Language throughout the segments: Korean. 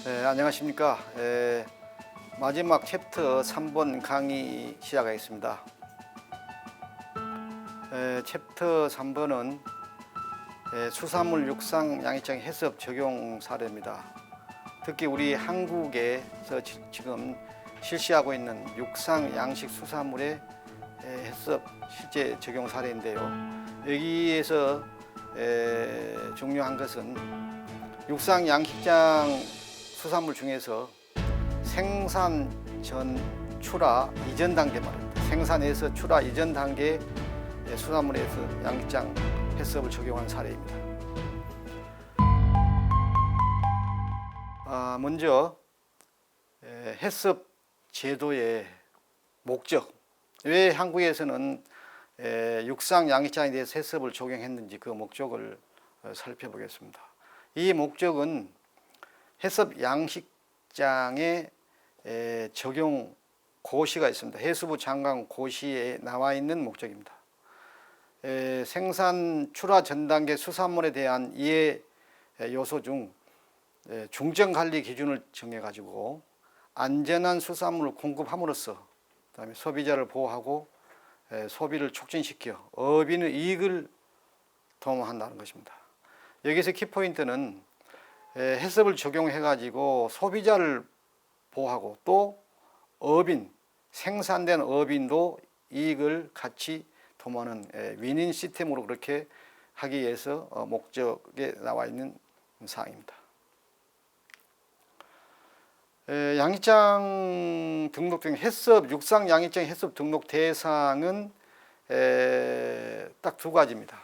안녕하십니까. 마지막 챕터 3번 강의 시작하겠습니다. 챕터 3번은 수산물 육상 양식장 해썹 적용 사례입니다. 특히 우리 한국에서 지금 실시하고 있는 육상 양식 수산물의 해썹 실제 적용 사례인데요. 여기에서 중요한 것은 육상 양식장 수산물 중에서 생산 전 출하 이전 단계 말입니다. 생산에서 출하 이전 단계 수산물에서 양식장 해썹을 적용한 사례입니다. 먼저 해썹 제도의 목적, 왜 한국에서는 육상 양식장에 대해서 해썹을 적용했는지 그 목적을 살펴보겠습니다. 이 목적은 해썹 양식장에 적용 고시가 있습니다. 해수부 장관 고시에 나와 있는 목적입니다. 생산 출하 전 단계 수산물에 대한 이해 요소 중 중점 관리 기준을 정해 가지고 안전한 수산물을 공급함으로써 그다음에 소비자를 보호하고 소비를 촉진시켜 어민의 이익을 도모한다는 것입니다. 여기서 키포인트는 해썹을 적용해 가지고 소비자를 보호하고 또 어민, 생산된 어민도 이익을 같이 도모하는 윈윈 시스템으로 그렇게 하기 위해서 목적에 나와 있는 사항입니다. 양식장 등록 중 해썹, 육상 양식장 해썹 등록 대상은 딱 두 가지입니다.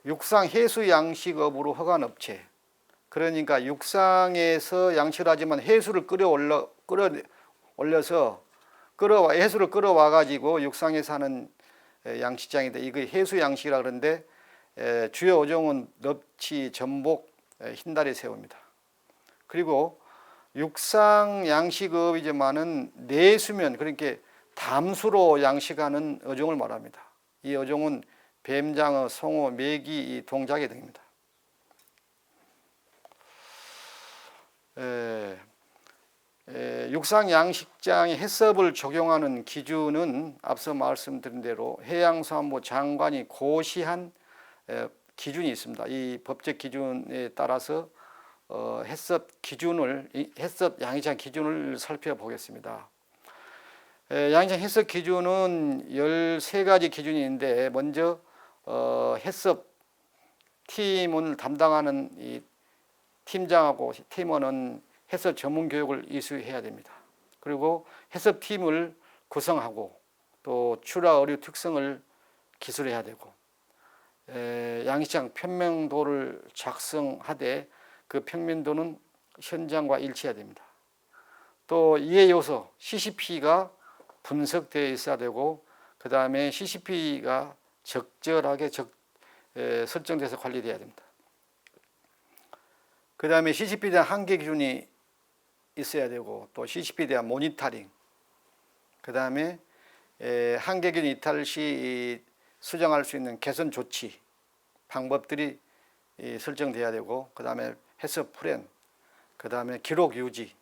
육상 해수 양식업으로 허가한 업체, 그러니까 육상에서 양식을 하지만 해수를 해수를 끌어와 가지고 육상에서 하는 양식장인데 이거 해수 양식이라 그러는데 주요 어종은 넙치, 전복, 흰다리 새우입니다. 그리고 육상 양식업이지만은 내수면 그러니까 담수로 양식하는 어종을 말합니다. 이 어종은 뱀장어, 송어, 메기, 동작개 등입니다. 육상 양식장에 해썹을 적용하는 기준은 앞서 말씀드린 대로 해양수산부 장관이 고시한 기준이 있습니다. 이 법적 기준에 따라서 해썹 양식장 기준을 살펴보겠습니다. 양식장 해썹 기준은 13가지 기준이 있는데 먼저 해썹 팀을 담당하는 이 팀장하고 팀원은 해썹 전문 교육을 이수해야 됩니다. 그리고 해썹 팀을 구성하고 또 출하 어류 특성을 기술해야 되고 양식장 평면도를 작성하되 그 평면도는 현장과 일치해야 됩니다. 또 이해 요소 CCP가 분석되어 있어야 되고 그 다음에 CCP가 적절하게 설정돼서 관리돼야 됩니다. 그 다음에 CCP에 대한 한계 기준이 있어야 되고 또 CCP에 대한 모니터링, 그 다음에 한계 기준 이탈 시 수정할 수 있는 개선 조치 방법들이 설정돼야 되고 그 다음에 해썹 플랜, 그 다음에 기록 유지,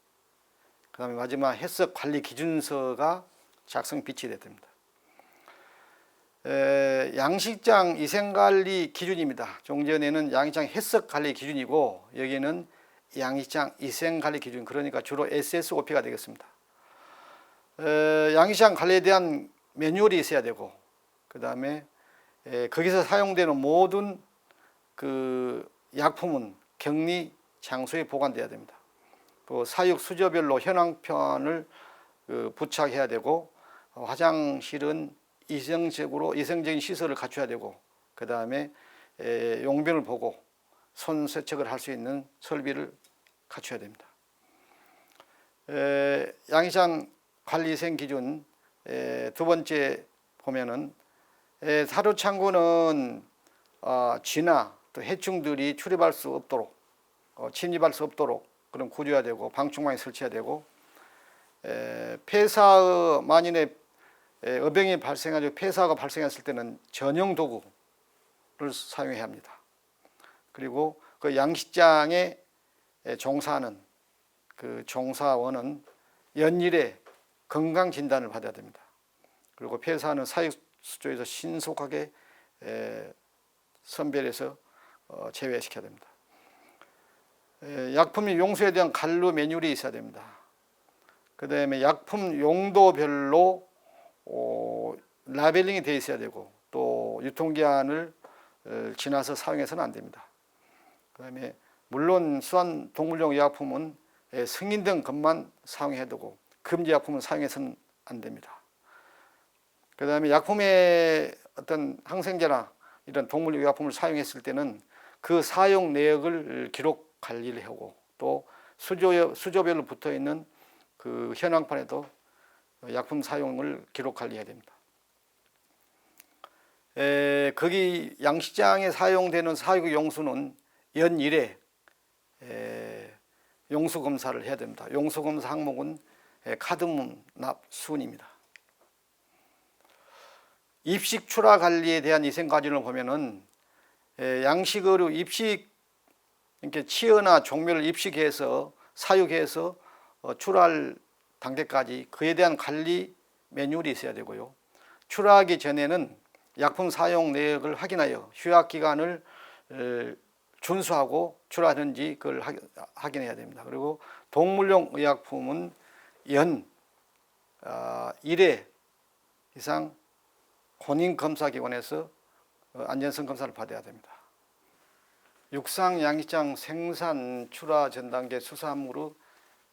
그 다음에 마지막 해썹 관리 기준서가 작성 비치돼야 됩니다. 양식장 위생관리 기준입니다. 종전에는 양식장 해썹 관리 기준이고 여기는 양식장 위생관리 기준, 그러니까 주로 SSOP가 되겠습니다. 양식장 관리에 대한 매뉴얼이 있어야 되고 그 다음에 거기서 사용되는 모든 그 약품은 격리 장소에 보관돼야 됩니다. 또 사육 수조별로 현황편을 부착해야 되고 화장실은 이성적인 시설을 갖춰야 되고 그 다음에 용변을 보고 손 세척을 할 수 있는 설비를 갖춰야 됩니다. 양식장 관리위생 기준 두 번째 보면은 사료 창고는 쥐나 또 해충들이 출입할 수 없도록 침입할 수 없도록 그런 구조해야 되고 방충망이 설치해야 되고 폐사 만인의 어병이 발생하고 폐사가 발생했을 때는 전용 도구를 사용해야 합니다. 그리고 그 양식장에 종사하는 그 종사원은 연일에 건강 진단을 받아야 됩니다. 그리고 폐사하는 사육수조에서 신속하게 선별해서 제외시켜야 됩니다. 약품이 용수에 대한 관리 매뉴얼이 있어야 됩니다. 그 다음에 약품 용도별로 라벨링이 되어 있어야 되고, 또 유통기한을 지나서 사용해서는 안 됩니다. 그 다음에 물론 수환 동물용 의약품은 승인된 것만 사용해야 되고, 금지 약품은 사용해서는 안 됩니다. 그 다음에 약품의 어떤 항생제나 이런 동물용 의약품을 사용했을 때는 그 사용 내역을 기록 관리를 하고, 또 수조별로 붙어 있는 그 현황판에도 약품 사용을 기록 관리해야 됩니다. 거기 양식장에 사용되는 사육 용수는 연일에 용수 검사를 해야 됩니다. 용수 검사 항목은 카드뮴, 납, 순입니다. 입식 출하 관리에 대한 위생 과정을 보면은 양식의류 입식, 이렇게 치어나 종묘를 입식해서 사육해서 출하할 단계까지 그에 대한 관리 매뉴얼이 있어야 되고요. 출하하기 전에는 약품 사용 내역을 확인하여 휴약 기간을 준수하고 출하하는지 그걸 확인해야 됩니다. 그리고 동물용 의약품은 연 1회 이상 혼인검사기관에서 안전성 검사를 받아야 됩니다. 육상 양식장 생산 출하 전 단계 수산물의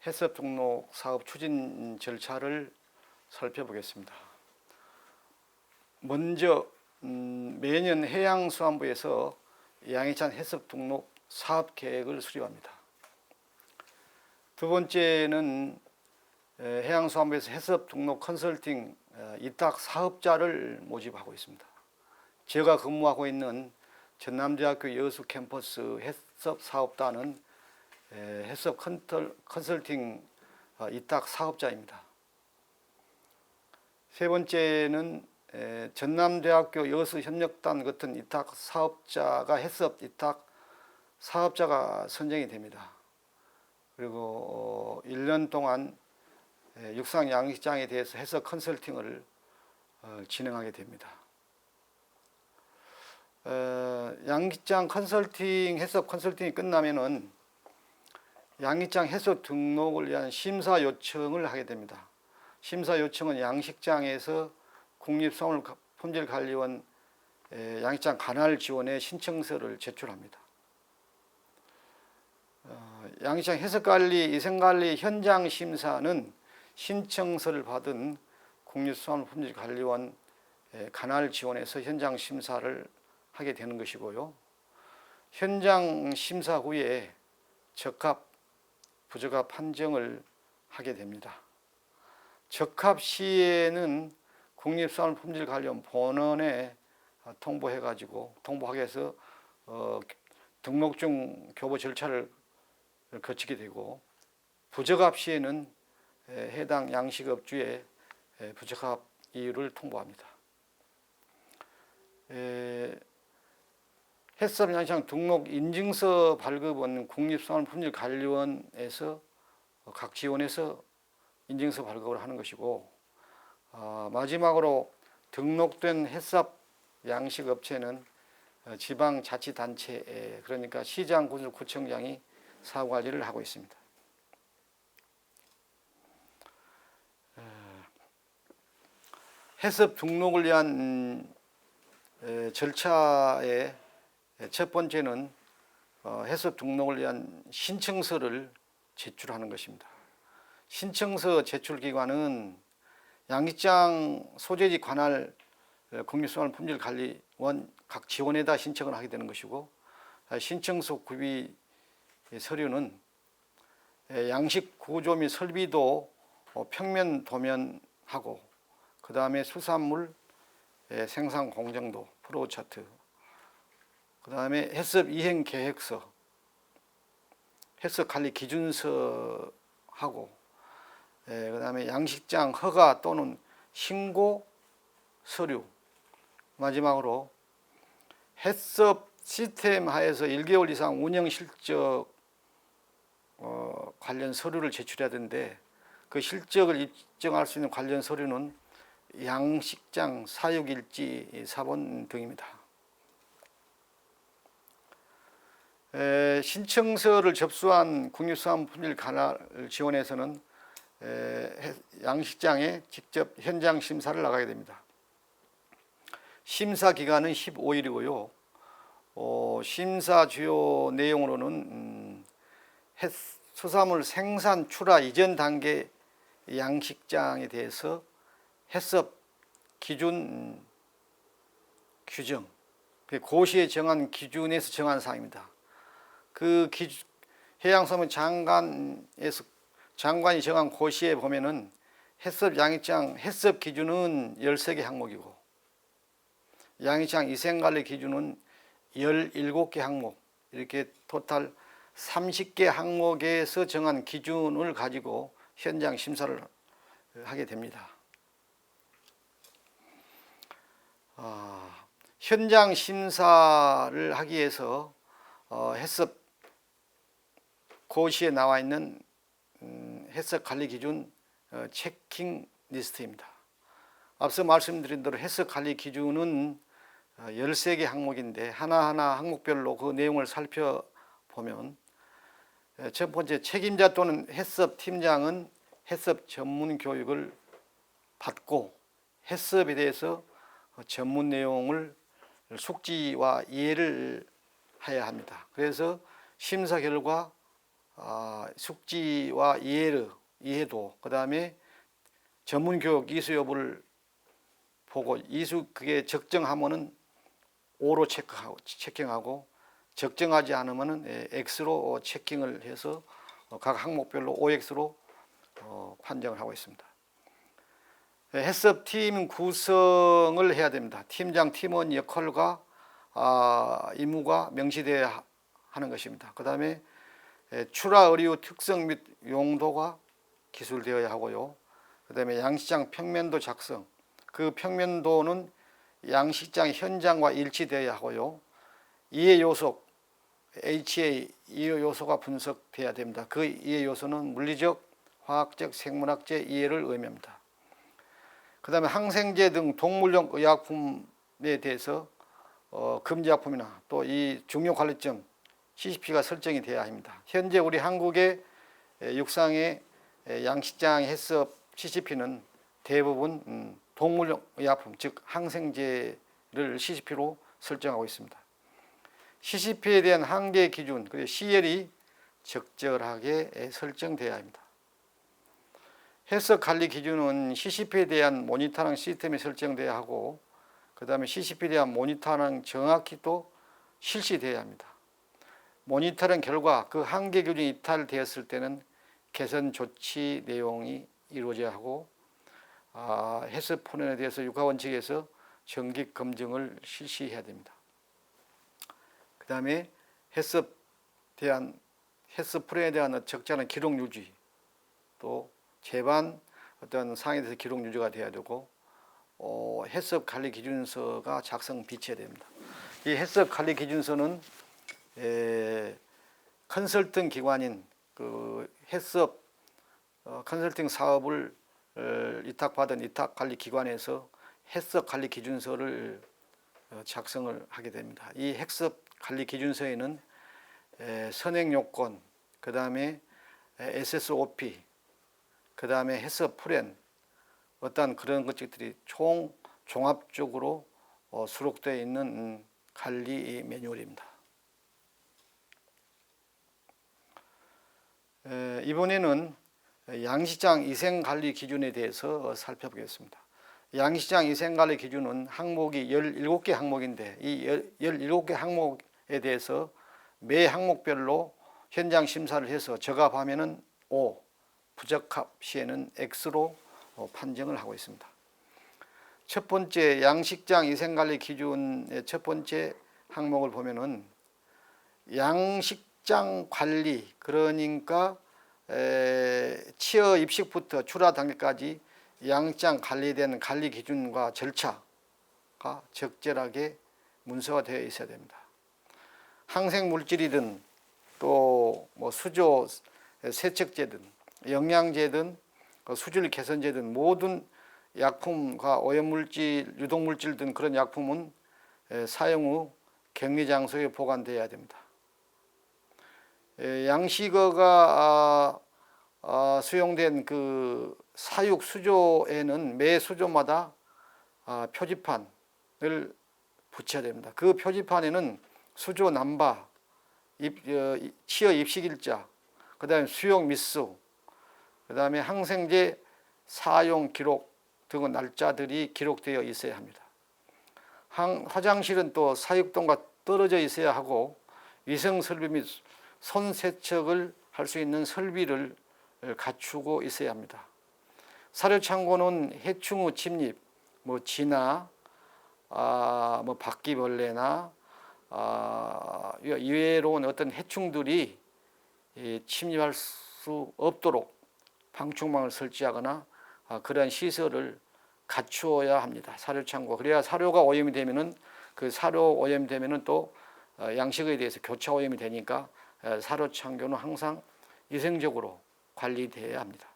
해썹 등록 사업 추진 절차를 살펴보겠습니다. 먼저 매년 해양수산부에서 양식장 해썹 등록 사업 계획을 수립합니다. 두 번째는 해양수산부에서 해썹 등록 컨설팅 위탁 사업자를 모집하고 있습니다. 제가 근무하고 있는 전남대학교 여수 캠퍼스 해썹 사업단은 해썹 컨설팅 위탁 사업자입니다. 세 번째는 전남대학교 여수 협력단 같은 위탁 사업자가 해썹 위탁 사업자가 선정이 됩니다. 그리고 1년 동안 육상 양식장에 대해서 해썹 컨설팅을 진행하게 됩니다. 양식장 컨설팅, 해썹 컨설팅이 끝나면은 양식장 해썹 등록을 위한 심사 요청을 하게 됩니다. 심사 요청은 양식장에서 국립수산물품질관리원 양식장 관할 지원에 신청서를 제출합니다. 양식장 해썹관리, 위생관리 현장 심사는 신청서를 받은 국립수산물품질관리원 관할 지원에서 현장 심사를 하게 되는 것이고요. 현장 심사 후에 적합, 부적합 판정을 하게 됩니다. 적합 시에는 국립수산물품질관리원 본원에 통보하게 해서 등록증 교부 절차를 거치게 되고, 부적합 시에는 해당 양식업주에 부적합 이유를 통보합니다. 해썹 양식장 등록 인증서 발급은 국립수산물품질관리원에서 각 지원에서 인증서 발급을 하는 것이고, 마지막으로 등록된 해썹 양식업체는 지방자치단체, 그러니까 시장, 구청장이 사후관리를 하고 있습니다. 해썹 등록을 위한 절차의 첫 번째는 해썹 등록을 위한 신청서를 제출하는 것입니다. 신청서 제출 기관은 양식장 소재지 관할 국립수산물품질관리원 각 지원에다 신청을 하게 되는 것이고, 신청서 구비 서류는 양식 구조 및 설비도 평면 도면하고, 그 다음에 수산물 생산 공정도 프로 차트, 그 다음에 해썹 이행 계획서, 해썹 관리 기준서 하고, 그 다음에 양식장 허가 또는 신고 서류, 마지막으로 해썹 시스템 하에서 1개월 이상 운영 실적 관련 서류를 제출해야 되는데 그 실적을 입증할 수 있는 관련 서류는 양식장 사육일지 사본 등입니다. 신청서를 접수한 국립수산품질 관할을 지원해서는 양식장에 직접 현장 심사를 나가게 됩니다. 심사 기간은 15일이고요. 심사 주요 내용으로는 수산물 생산 출하 이전 단계 양식장에 대해서 해썹 기준 규정, 고시에 정한 기준에서 정한 사항입니다. 그 해양수산물 장관이 정한 고시에 보면은 해썹 양식장 해썹 기준은 13개 항목이고 양식장 위생관리 기준은 17개 항목, 이렇게 토탈 30개 항목에서 정한 기준을 가지고 현장 심사를 하게 됩니다. 현장 심사를 하기 위해서 해썹 고시에 나와 있는 해썹 관리 기준 체킹 리스트입니다. 앞서 말씀드린 대로 해썹 관리 기준은 13개 항목인데 하나하나 항목별로 그 내용을 살펴보면 첫 번째, 책임자 또는 해썹 팀장은 해썹 전문 교육을 받고 해썹에 대해서 전문 내용을 숙지와 이해를 해야 합니다. 그래서 심사 결과 숙지와 이해도, 그 다음에 전문 교육 이수 여부를 보고 그게 적정하면은 O로 체킹하고 적정하지 않으면은 X로 체킹을 해서 각 항목별로 OX로 판정을 하고 있습니다. 해썹팀 구성을 해야 됩니다. 팀장, 팀원 역할과 임무가 명시되어야 하는 것입니다. 그 다음에 출하 의류 특성 및 용도가 기술되어야 하고요. 그 다음에 양식장 평면도 작성, 그 평면도는 양식장 현장과 일치되어야 하고요. 이해 요소, HA 이해 요소가 분석돼야 됩니다. 그 이해 요소는 물리적, 화학적, 생물학적 이해를 의미합니다. 그 다음에 항생제 등 동물용 의약품에 대해서 금지약품이나 또 이 중요 관리점 CCP가 설정이 돼야 합니다. 현재 우리 한국의 육상의 양식장 해썹 CCP는 대부분 동물용 의약품, 즉 항생제를 CCP로 설정하고 있습니다. CCP에 대한 한계 기준, 그리고 CL이 적절하게 설정돼야 합니다. 해썹 관리 기준은 CCP에 대한 모니터링 시스템이 설정돼야 하고, 그 다음에 CCP에 대한 모니터링 정확히 또 실시돼야 합니다. 모니터링 결과 그 한계 기준이 이탈되었을 때는 개선 조치 내용이 이루어져야 하고, 해썹 프로에 대해서 육하원칙에서 정기 검증을 실시해야 됩니다. 그 다음에 해썹 프로에 대한 적절한 기록 유지, 또 제반 어떤 사항에 대해서 기록 유지가 돼야 되고, 해썹 관리 기준서가 작성 비치해야 됩니다. 이 해썹 관리 기준서는 컨설팅 기관인 그 해썹 컨설팅 사업을 위탁받은 위탁관리기관에서 해썹 관리 기준서를 작성을 하게 됩니다. 이 해썹 관리 기준서에는 선행 요건, 그 다음에 SSOP, 그 다음에 해썹 플랜, 어떤 그런 것들이 종합적으로 수록되어 있는 관리 매뉴얼입니다. 이번에는 양식장 위생관리 기준에 대해서 살펴보겠습니다. 양식장 위생관리 기준은 항목이 17개 항목인데 이 17개 항목에 대해서 매 항목별로 현장 심사를 해서 적합하면은 O, 부적합 시에는 X로 판정을 하고 있습니다. 첫 번째 양식장 위생관리 기준의 첫 번째 항목을 보면은 양식장 관리, 그러니까 취어 입식부터 출하 단계까지 양식장 관리된 관리 기준과 절차가 적절하게 문서가 되어 있어야 됩니다. 항생 물질이든 또 수조, 세척제든 영양제든 수질 개선제든 모든 약품과 오염물질, 유독물질 등 그런 약품은 사용 후 격리 장소에 보관되어야 됩니다. 양식어가 수용된 그 사육 수조에는 매 수조마다 표지판을 붙여야 됩니다. 그 표지판에는 수조 남바, 취어 입식일자, 그 다음에 수용 밀수, 그 다음에 항생제 사용 기록 등의 날짜들이 기록되어 있어야 합니다. 화장실은 또 사육동과 떨어져 있어야 하고 위생설비 및 손세척을 할 수 있는 설비를 갖추고 있어야 합니다. 사료창고는 해충 후 침입, 쥐나 바퀴벌레나 이외로운 어떤 해충들이 침입할 수 없도록 방충망을 설치하거나 그러한 시설을 갖추어야 합니다. 사료창고. 그래야 사료가 오염이 되면은 그 사료 오염이 되면은 또 양식에 대해서 교차 오염이 되니까 사료창고는 항상 위생적으로 관리되어야 합니다.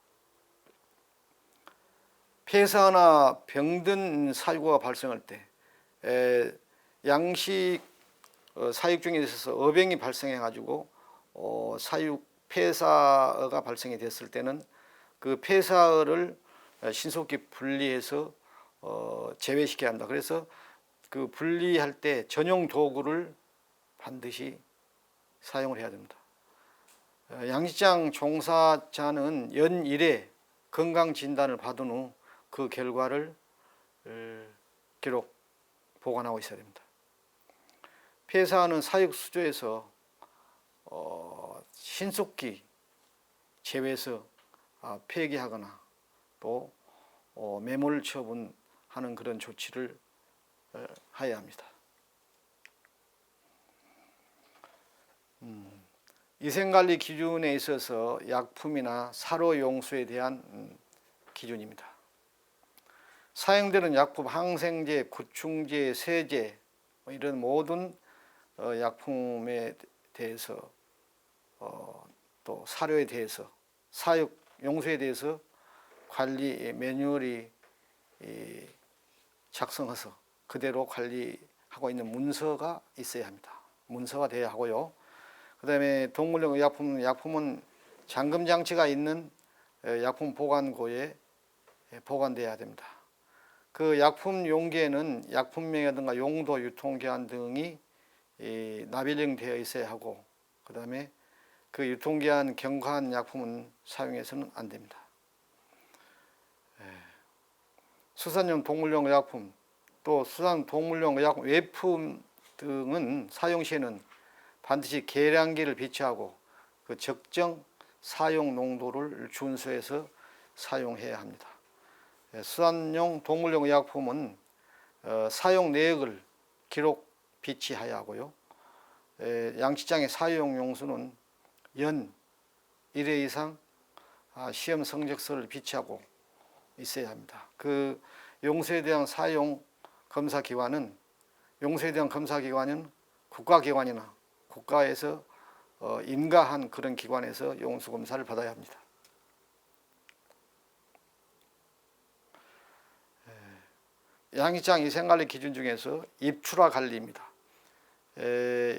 폐사나 병든 사유가 발생할 때 양식 사육 중에 있어서 어병이 발생해 가지고 사육 폐사가 발생이 됐을 때는 그 폐사를 신속히 분리해서 제외시켜야 한다. 그래서 그 분리할 때 전용 도구를 반드시 사용을 해야 됩니다. 양식장 종사자는 연 1회 건강 진단을 받은 후 그 결과를 기록 보관하고 있어야 됩니다. 폐사하는 사육 수조에서 신속히 제외해서 폐기하거나 또 매몰 처분하는 그런 조치를 해야 합니다. 위생관리 기준에 있어서 약품이나 사료용수에 대한 기준입니다. 사용되는 약품, 항생제, 구충제, 세제 이런 모든 약품에 대해서 또 사료에 대해서 사육 용수에 대해서 관리 매뉴얼이 작성해서 그대로 관리하고 있는 문서가 있어야 합니다. 문서가 돼야 하고요. 그 다음에 동물용 약품은 잠금 장치가 있는 약품 보관고에 보관돼야 됩니다. 그 약품 용기에는 약품명이라든가 용도, 유통기한 등이 납일령되어 있어야 하고, 그 다음에 그 유통기한 경과한 약품은 사용해서는 안 됩니다. 수산용 동물용 의약품, 또 수산 동물용 의약품 외품 등은 사용 시에는 반드시 계량기를 비치하고 그 적정 사용 농도를 준수해서 사용해야 합니다. 수산용 동물용 의약품은 사용 내역을 기록 비치해야 하고요. 양식장의 사용 용수는 연 1회 이상 시험 성적서를 비치하고 있어야 합니다. 그 용수에 대한 사용 검사 기관은 국가기관이나 국가에서 인가한 그런 기관에서 용수 검사를 받아야 합니다. 양식장 위생관리 기준 중에서 입출하 관리입니다.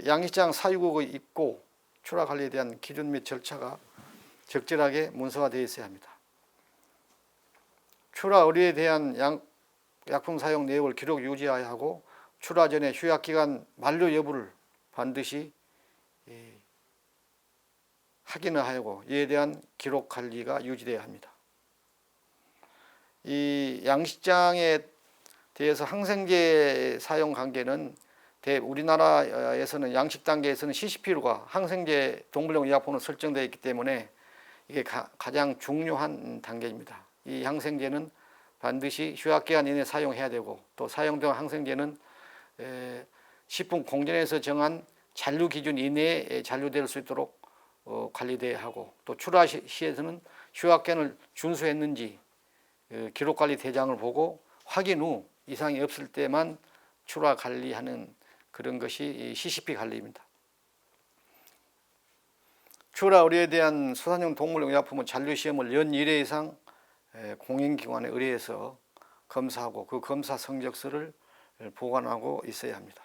양식장 사육의 입고 출하 관리에 대한 기준 및 절차가 적절하게 문서화 되어 있어야 합니다. 출하 의뢰에 대한 약품 사용 내역을 기록 유지해야 하고, 출하 전에 휴약기간 만료 여부를 반드시 확인을 하고 이에 대한 기록 관리가 유지되어야 합니다. 이 양식장에 대해서 항생제 사용 관계는 우리나라에서는 양식 단계에서는 CCP로가 항생제 동물용 의약품으로 설정되어 있기 때문에 이게 가장 중요한 단계입니다. 이 항생제는 반드시 휴약기간 이내에 사용해야 되고, 또 사용된 항생제는 식품 공전에서 정한 잔류 기준 이내에 잔류될 수 있도록 관리돼야 하고, 또 출하 시에서는 휴약기간을 준수했는지 기록관리 대장을 보고 확인 후 이상이 없을 때만 출하 관리하는 그런 것이 CCP 관리입니다. 출하 의뢰에 대한 수산용 동물 의약품은 잔류 시험을 연 1회 이상 공인기관에 의뢰해서 검사하고 그 검사 성적서를 보관하고 있어야 합니다.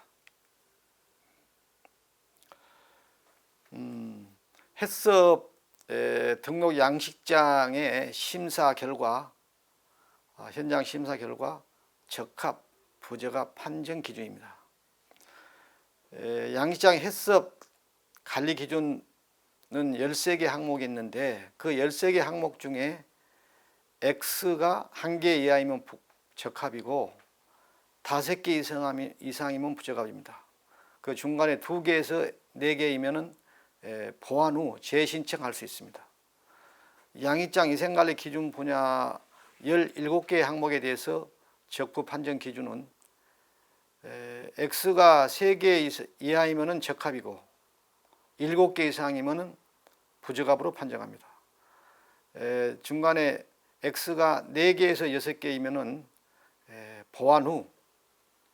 해썹 등록 양식장의 심사 결과, 현장 심사 결과 적합, 부적합 판정 기준입니다. 양식장 해썹 관리 기준은 13개 항목이 있는데 그 13개 항목 중에 X가 1개 이하이면 적합이고 5개 이상이면 부적합입니다. 그 중간에 2개에서 4개이면 보완 후 재신청할 수 있습니다. 양식장 위생관리 기준 분야 17개의 항목에 대해서 적부 판정 기준은 X가 3개 이하이면 적합이고 7개 이상이면 부적합으로 판정합니다. 중간에 X가 4개에서 6개이면 보완 후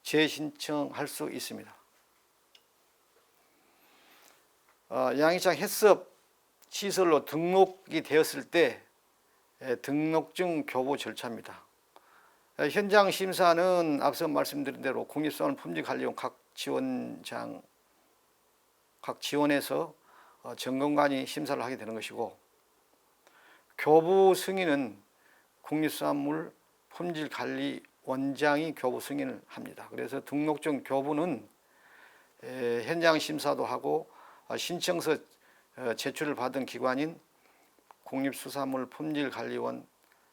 재신청할 수 있습니다. 양식장 해썹 시설로 등록이 되었을 때 등록증 교부 절차입니다. 현장 심사는 앞서 말씀드린 대로 국립수산물품질관리원 각 지원에서 점검관이 심사를 하게 되는 것이고, 교부 승인은 국립수산물품질관리원장이 교부 승인을 합니다. 그래서 등록증 교부는 현장 심사도 하고 신청서 제출을 받은 기관인 국립수산물품질관리원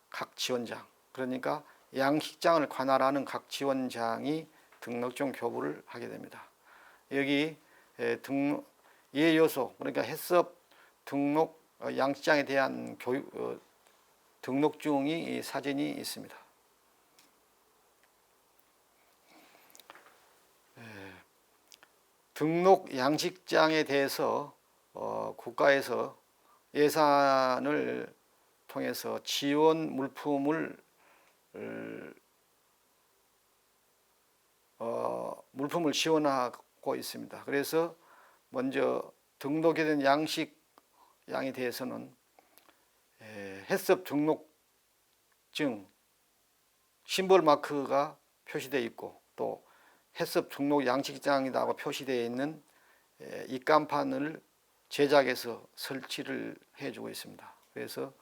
각 지원장, 그러니까 양식장을 관할하는 각 지원장이 등록증 교부를 하게 됩니다. 여기 이해 요소, 그러니까 해썹 등록 양식장에 대한 등록증이 사진이 있습니다. 등록 양식장에 대해서 국가에서 예산을 통해서 지원 물품을 지원하고 있습니다. 그래서 먼저 등록이 된 양식장에 대해서는 해썹 등록증 심볼 마크가 표시되어 있고, 또 해썹 등록 양식장이라고 표시되어 있는 입간판을 제작해서 설치를 해주고 있습니다. 그래서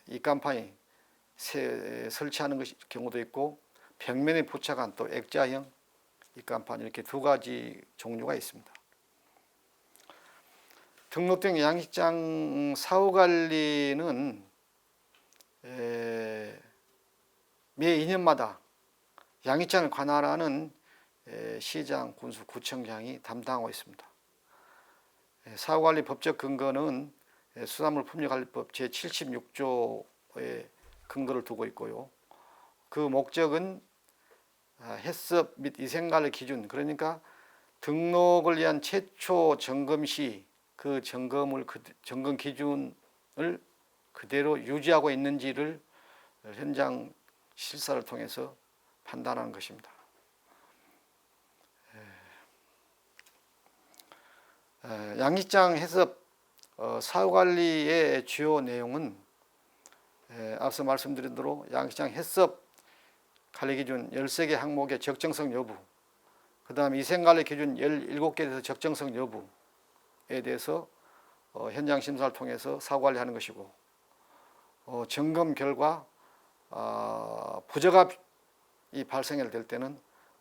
입간판이 설치하는 경우도 있고, 벽면에 부착한 또 액자형 입간판, 이렇게 2가지 종류가 있습니다. 등록된 양식장 사후관리는 매 2년마다 양식장을 관할하는 시장, 군수, 구청장이 담당하고 있습니다. 사후관리 법적 근거는 수산물품질관리법 제76조의 근거를 두고 있고요. 그 목적은 해썹 및 위생관리 기준, 그러니까 등록을 위한 최초 점검 시 그 점검 기준을 그대로 유지하고 있는지를 현장 실사를 통해서 판단하는 것입니다. 양식장 해썹 사후관리의 주요 내용은 앞서 말씀드린 대로 양식장 해썹 관리 기준 13개 항목의 적정성 여부, 그 다음 위생관리 기준 17개에 대해서 적정성 여부에 대해서 현장 심사를 통해서 사후관리하는 것이고, 점검 결과 부적합이 발생될 때는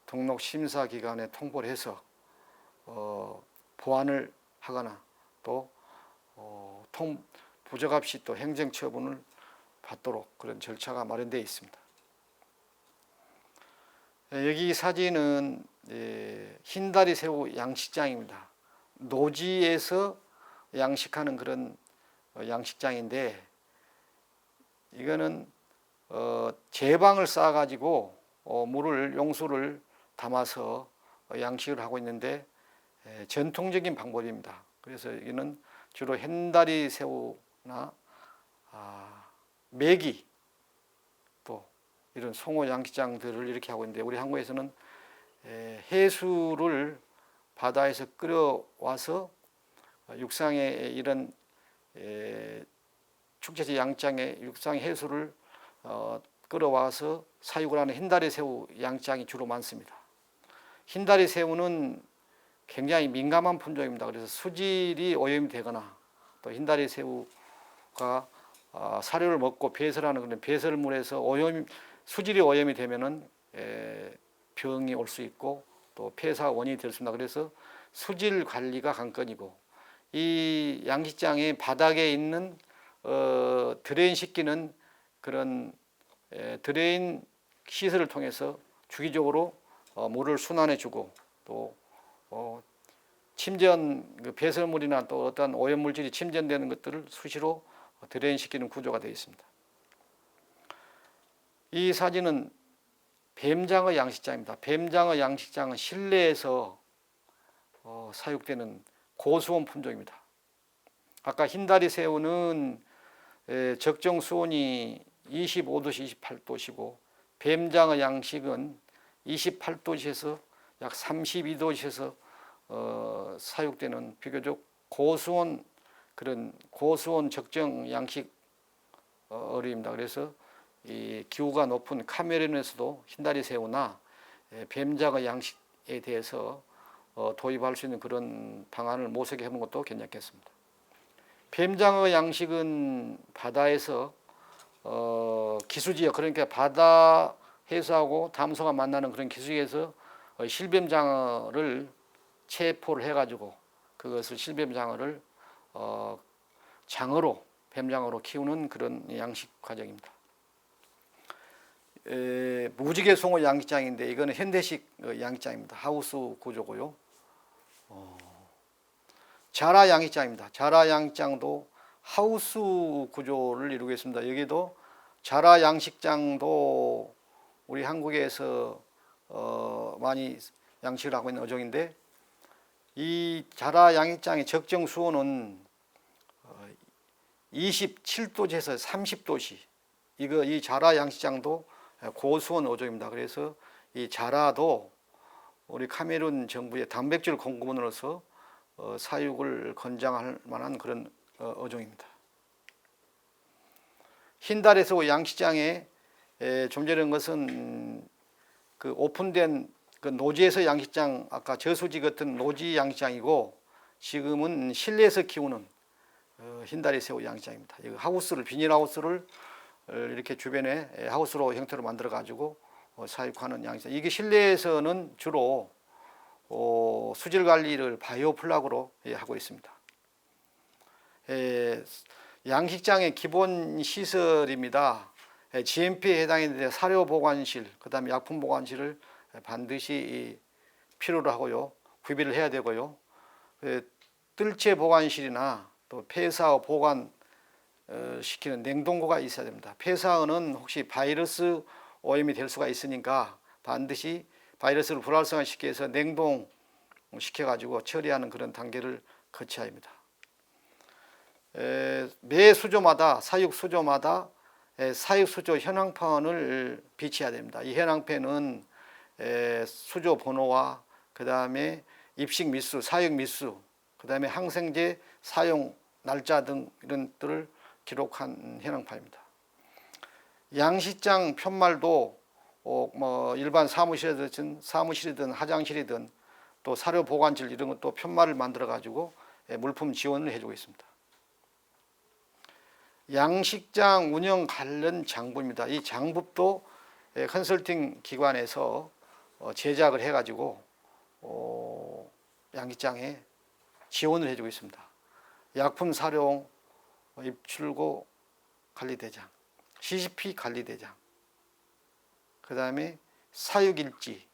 등록 심사 기관에 통보를 해서 보완을 하거나 또 부적합 시 또 행정 처분을 받도록 그런 절차가 마련되어 있습니다. 여기 사진은 흰다리 새우 양식장입니다. 노지에서 양식하는 그런 양식장인데, 이거는 제방을 쌓아가지고 용수를 담아서 양식을 하고 있는데 전통적인 방법입니다. 그래서 여기는 주로 흰다리 새우나 메기, 또 이런 송어 양식장들을 이렇게 하고 있는데, 우리 한국에서는 해수를 바다에서 끌어와서 육상의 이런 축제지 양장의 육상 해수를 끌어와서 사육을 하는 흰다리 새우 양장이 주로 많습니다. 흰다리 새우는 굉장히 민감한 품종입니다. 그래서 수질이 오염이 되거나 또 흰다리 새우가 사료를 먹고 배설하는 그런 배설물에서 수질이 오염이 되면은 병이 올 수 있고 또 폐사 원인이 될 수 있습니다. 그래서 수질 관리가 관건이고, 이 양식장의 바닥에 있는 드레인 시키는 그런 드레인 시설을 통해서 주기적으로 물을 순환해주고 또 침전 배설물이나 또 어떤 오염 물질이 침전되는 것들을 수시로 드레인 시키는 구조가 되어 있습니다. 이 사진은 뱀장어 양식장입니다. 뱀장어 양식장은 실내에서 사육되는 고수온 품종입니다. 아까 흰다리 새우는 적정 수온이 25도시 28도시고 뱀장어 양식은 28도시에서 약 32도시에서 사육되는 비교적 고수온 그런 고수온 적정 양식 어류입니다. 그래서 이 기후가 높은 카메룬에서도 흰다리 새우나 뱀장어 양식에 대해서 도입할 수 있는 그런 방안을 모색해 보는 것도 괜찮겠습니다. 뱀장어 양식은 바다에서 기수지역, 그러니까 바다 해수하고 담소가 만나는 그런 기수지에서 실뱀장어를 체포를 해가지고 그것을 실뱀장어를 뱀장어로 키우는 그런 양식 과정입니다. 무지개 송어 양식장인데 이거는 현대식 양식장입니다. 하우스 구조고요. 자라 양식장입니다. 자라 양식장도 하우스 구조를 이루고 있습니다. 여기도 자라 양식장도 우리 한국에서 많이 양식을 하고 있는 어종인데, 이 자라 양식장의 적정 수온은 27도에서 30도씨. 이 자라 양식장도 고수온 어종입니다. 그래서 이 자라도 우리 카메룬 정부의 단백질 공급원으로서 사육을 권장할 만한 그런 어종입니다. 흰다리 새우 양식장에 좀 전에 것은 그 오픈된 그 노지에서 양식장, 아까 저수지 같은 노지 양식장이고, 지금은 실내에서 키우는 흰다리 새우 양식장입니다. 하우스를, 비닐하우스를 이렇게 주변에 하우스로 형태로 만들어 가지고 사육하는 양식장. 이게 실내에서는 주로 수질 관리를 바이오 플락으로 하고 있습니다. 양식장의 기본 시설입니다. GMP에 해당하는 사료 보관실, 그다음에 약품 보관실을 반드시 필요로 하고요. 구비를 해야 되고요. 뜰채 보관실이나 또 폐사어 보관 시키는 냉동고가 있어야 됩니다. 폐사어는 혹시 바이러스 오염이 될 수가 있으니까 반드시 바이러스를 불활성화시키기 위해서 냉동시켜가지고 처리하는 그런 단계를 거쳐야 합니다. 매 수조마다, 사육 수조마다 사육 수조 현황판을 비치해야 됩니다. 이 현황판은 수조 번호와 그 다음에 입식 미수, 사육 미수, 그 다음에 항생제 사용 날짜 등 이런 것들을 기록한 현황판입니다. 양식장 편말도 일반 사무실이든 화장실이든 또 사료 보관실 이런 것도 편말을 만들어 가지고 물품 지원을 해주고 있습니다. 양식장 운영 관련 장부입니다. 이 장부도 컨설팅 기관에서 제작을 해가지고 양식장에 지원을 해주고 있습니다. 약품 사용 입출고 관리대장, CCP 관리대장, 그 다음에 사육일지,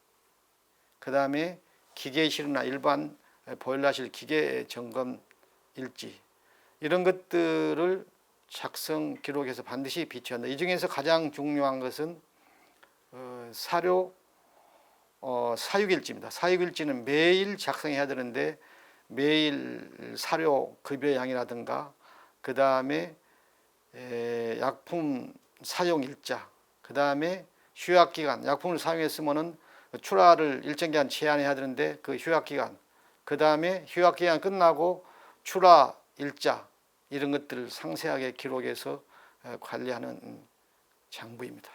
그 다음에 기계실이나 일반 보일러실 기계 점검 일지, 이런 것들을 작성 기록해서 반드시 비춰야 한다. 이 중에서 가장 중요한 것은 사육일지입니다. 사육일지는 매일 작성해야 되는데 매일 사료 급여량이라든가 그 다음에 약품 사용일자, 그 다음에 휴약기간, 약품을 사용했으면은 출하를 일정 기간 제한해야 되는데 그 휴약기간, 그 다음에 휴약기간 끝나고 출하 일자 이런 것들을 상세하게 기록해서 관리하는 장부입니다.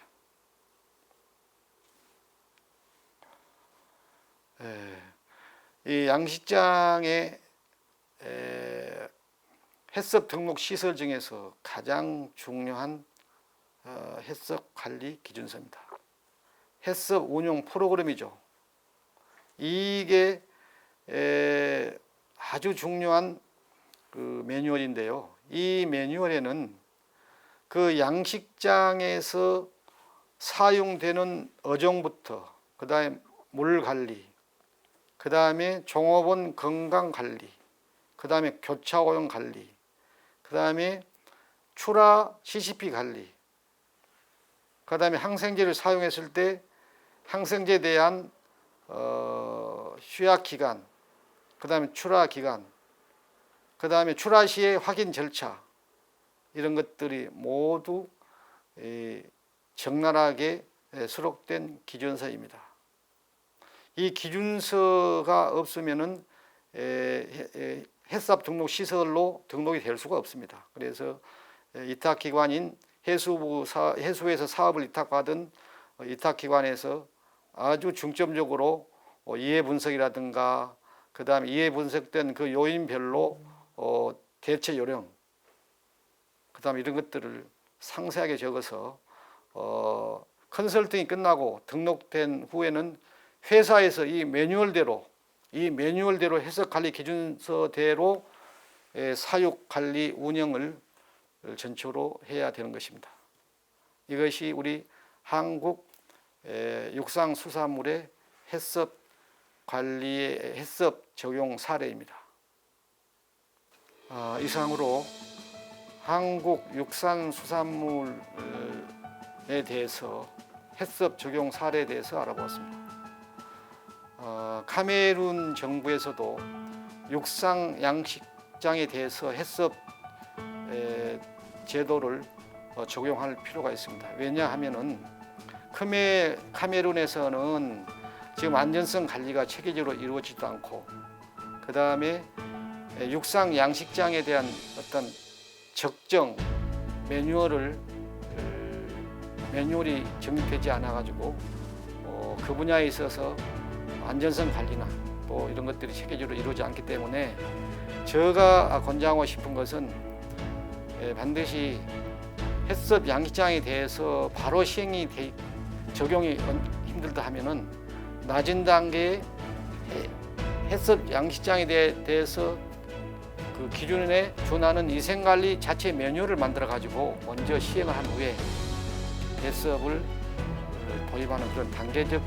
이 양식장의 해썹 등록 시설 중에서 가장 중요한 해썹 관리 기준서입니다. 해썹 운용 프로그램이죠. 이게 아주 중요한 그 매뉴얼인데요. 이 매뉴얼에는 그 양식장에서 사용되는 어종부터 그 다음에 물 관리, 그 다음에 종업원 건강 관리, 그 다음에 교차 오염 관리, 그 다음에 출하 CCP 관리, 그 다음에 항생제를 사용했을 때 항생제에 대한 휴약 기간, 그 다음에 출하 기간, 그 다음에 출하 시의 확인 절차, 이런 것들이 모두 적나라하게 수록된 기준서입니다. 이 기준서가 없으면은 해썹 등록 시설로 등록이 될 수가 없습니다. 그래서 위탁기관인 해수에서 사업을 위탁받은 위탁기관에서 아주 중점적으로 이해 분석이라든가 그 다음에 이해 분석된 그 요인별로 대체 요령, 그 다음에 이런 것들을 상세하게 적어서 컨설팅이 끝나고 등록된 후에는 회사에서 이 매뉴얼대로 해썹관리 기준서대로 사육관리 운영을 전체로 해야 되는 것입니다. 이것이 우리 한국 육상수산물의 해썹 관리의 해썹 적용 사례입니다. 이상으로 한국 육산수산물에 대해서 해썹 적용 사례에 대해서 알아보았습니다. 카메룬 정부에서도 육상 양식장에 대해서 해썹 제도를 적용할 필요가 있습니다. 왜냐하면은 카메룬에서는 지금 안전성 관리가 체계적으로 이루어지지도 않고, 그 다음에 육상 양식장에 대한 어떤 적정 매뉴얼이 정립되지 않아 가지고 그 분야에 있어서 안전성 관리나 또 이런 것들이 체계적으로 이루어지지 않기 때문에 제가 권장하고 싶은 것은 반드시 해썹 양식장에 대해서 바로 적용이 힘들다 하면은 낮은 단계의 해썹 양식장에 대해서 그 기준에 준하는 위생관리 자체 매뉴얼을 만들어 가지고 먼저 시행을 한 후에 해썹을 도입하는 그런 단계적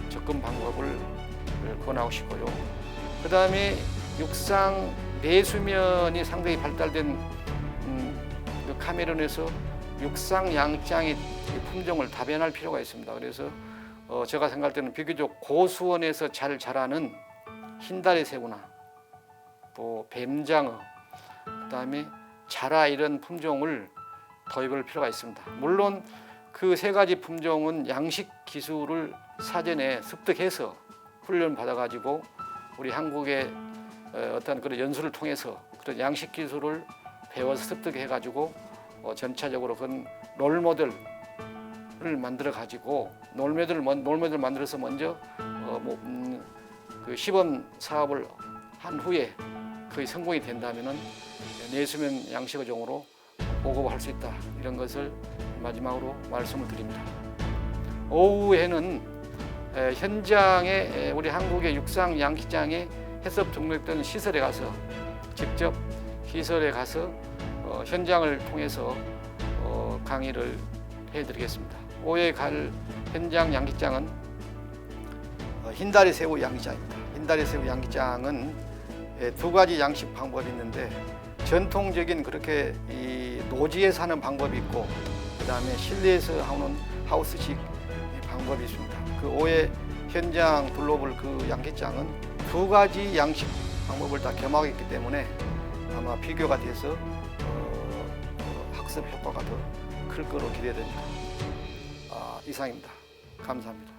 접근 방법을 권하고 싶고요. 그 다음에 육상 내수면이 상당히 발달된 카메룬에서 육상 양식장의 품종을 다변할 필요가 있습니다. 그래서 제가 생각할 때는 비교적 고수원에서 잘 자라는 흰다리 새우나 또 뱀장어, 그 다음에 자라 이런 품종을 도입할 필요가 있습니다. 물론 그 세 가지 품종은 양식 기술을 사전에 습득해서 훈련 받아가지고 우리 한국의 어떤 그런 연수를 통해서 그런 양식 기술을 배워서 습득해가지고 전체적으로 그런 롤모델을 만들어가지고 롤모델을 만들어서 먼저 그 시범 사업을 한 후에 거의 성공이 된다면은 내수면 양식어종으로 보급할 수 있다, 이런 것을 마지막으로 말씀을 드립니다. 오후에는 현장에 우리 한국의 육상 양식장에 해썹 등록된 시설에 가서 직접 시설에 가서 현장을 통해서 강의를 해드리겠습니다. 오후에 갈 현장 양식장은 흰다리 새우 양식장입니다. 흰다리 새우 양식장은 두 가지 양식 방법이 있는데, 전통적인 그렇게 이 노지에서 하는 방법이 있고, 그 다음에 실내에서 하는 하우스식 방법이 있습니다. 그 오해 현장 둘러볼 그 양식장은 두 가지 양식 방법을 다 겸하고 있기 때문에 아마 비교가 돼서 학습 효과가 더 클 거로 기대됩니다. 이상입니다. 감사합니다.